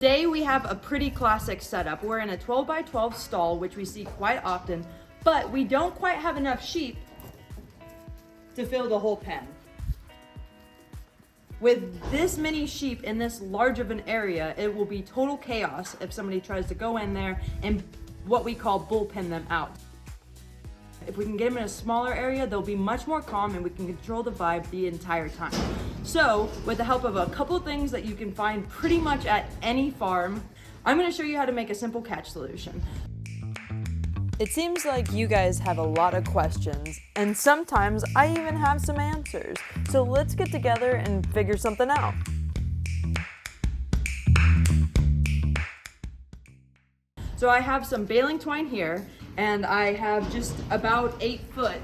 Today we have a pretty classic setup. We're in a 12 by 12 stall, which we see quite often, but we don't quite have enough sheep to fill the whole pen. With this many sheep in this large of an area, it will be total chaos if somebody tries to go in there and what we call bullpen them out. If we can get them in a smaller area, they'll be much more calm and we can control the vibe the entire time. So, with the help of a couple of things that you can find pretty much at any farm, I'm gonna show you how to make a simple catch solution. It seems like you guys have a lot of questions, and sometimes I even have some answers. So let's get together and figure something out. So I have some baling twine here, and I have just about 8 foot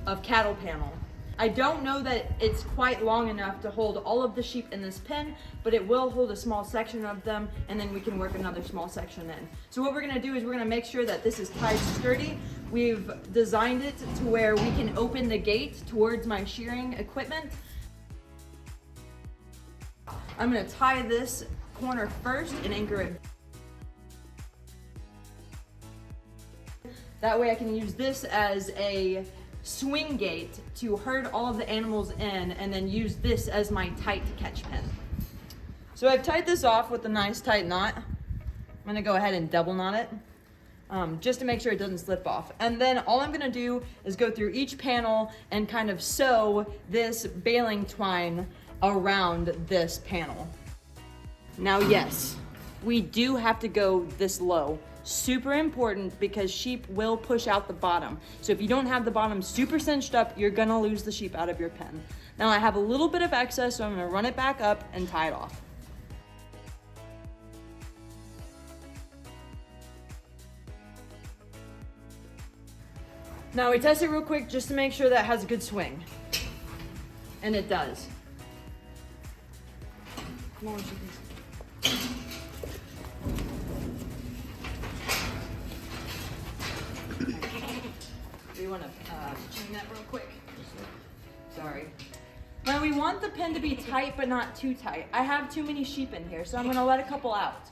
of cattle panel. I don't know that it's quite long enough to hold all of the sheep in this pen, but it will hold a small section of them, and then we can work another small section in. So what we're gonna do is we're gonna make sure that this is tied sturdy. We've designed it to where we can open the gate towards my shearing equipment. I'm gonna tie this corner first and anchor it. That way I can use this as a swing gate to herd all of the animals in and then use this as my tight catch pen. So I've tied this off with a nice tight knot. I'm gonna go ahead and double knot it just to make sure it doesn't slip off. And then all I'm gonna do is go through each panel and kind of sew this baling twine around this panel. Now yes, we do have to go this low. Super important because sheep will push out the bottom. So if you don't have the bottom super cinched up, you're gonna lose the sheep out of your pen. Now I have a little bit of excess, so I'm gonna run it back up and tie it off. Now we test it real quick just to make sure that it has a good swing. And it does. Come on, sheepies. Do you want to chain that real quick? Sorry. Now we want the pen to be tight but not too tight. I have too many sheep in here, so I'm going to let a couple out.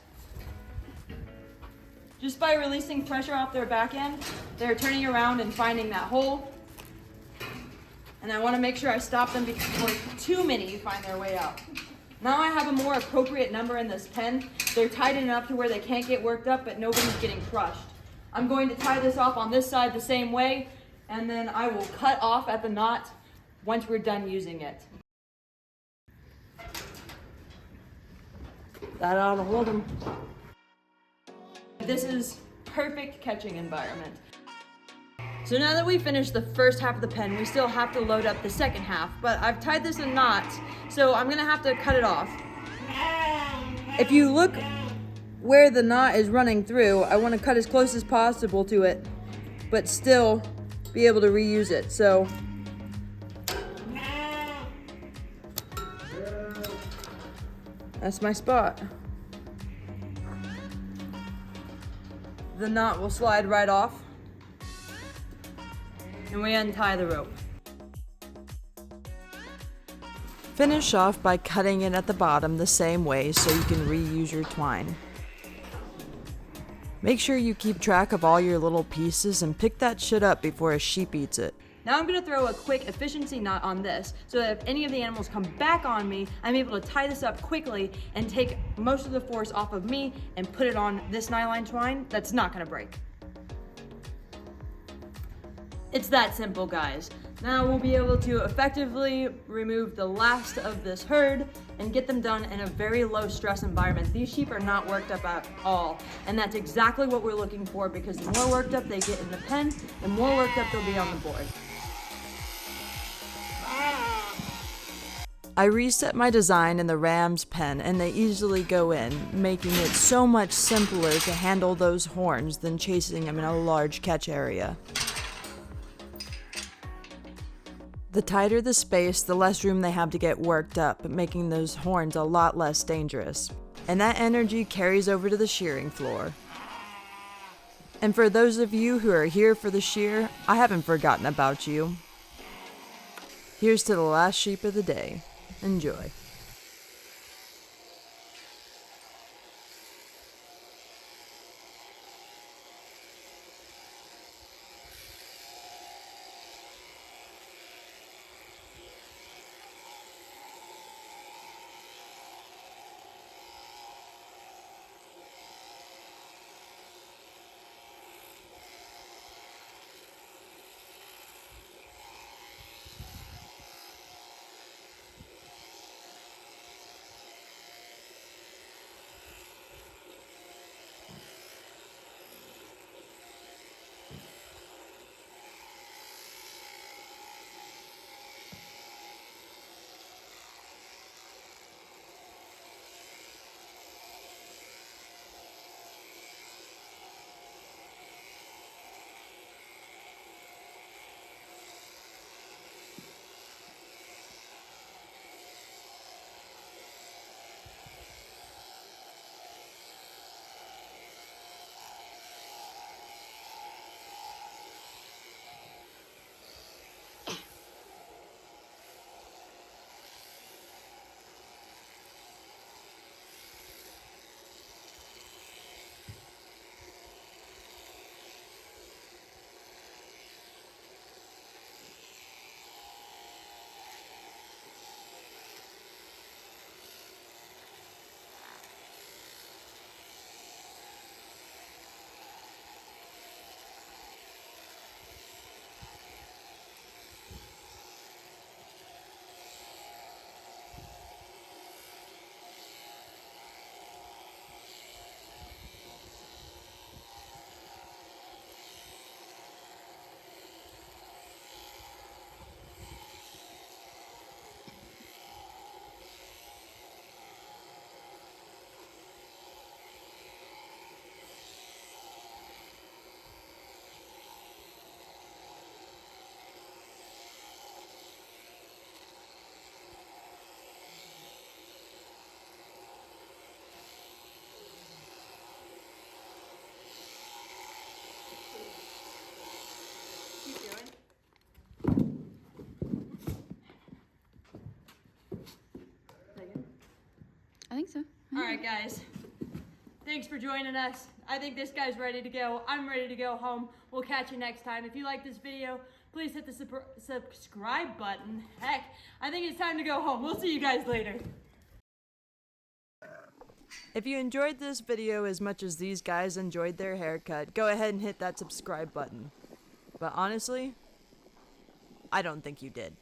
Just by releasing pressure off their back end, they're turning around and finding that hole. And I want to make sure I stop them before too many find their way out. Now I have a more appropriate number in this pen. They're tight enough to where they can't get worked up, but nobody's getting crushed. I'm going to tie this off on this side the same way, and then I will cut off at the knot once we're done using it. That ought to hold them. This is perfect catching environment. So now that we finished the first half of the pen, we still have to load up the second half, but I've tied this in knots, so I'm gonna have to cut it off. If you look where the knot is running through, I want to cut as close as possible to it, but still be able to reuse it. So that's my spot. The knot will slide right off, and we untie the rope. Finish off by cutting it at the bottom the same way so you can reuse your twine. Make sure you keep track of all your little pieces and pick that shit up before a sheep eats it. Now I'm gonna throw a quick efficiency knot on this so that if any of the animals come back on me, I'm able to tie this up quickly and take most of the force off of me and put it on this nylon twine that's not gonna break. It's that simple, guys. Now we'll be able to effectively remove the last of this herd and get them done in a very low stress environment. These sheep are not worked up at all, and that's exactly what we're looking for, because the more worked up they get in the pen, the more worked up they'll be on the board. I reset my design in the ram's pen and they easily go in, making it so much simpler to handle those horns than chasing them in a large catch area. The tighter the space, the less room they have to get worked up, making those horns a lot less dangerous. And that energy carries over to the shearing floor. And for those of you who are here for the shear, I haven't forgotten about you. Here's to the last sheep of the day. Enjoy. right, guys. Thanks for joining us. I think this guy's ready to go. I'm ready to go home. We'll catch you next time. If you like this video, please hit the subscribe button. Heck, I think it's time to go home. We'll see you guys later. If you enjoyed this video as much as these guys enjoyed their haircut, go ahead and hit that subscribe button. But honestly, I don't think you did.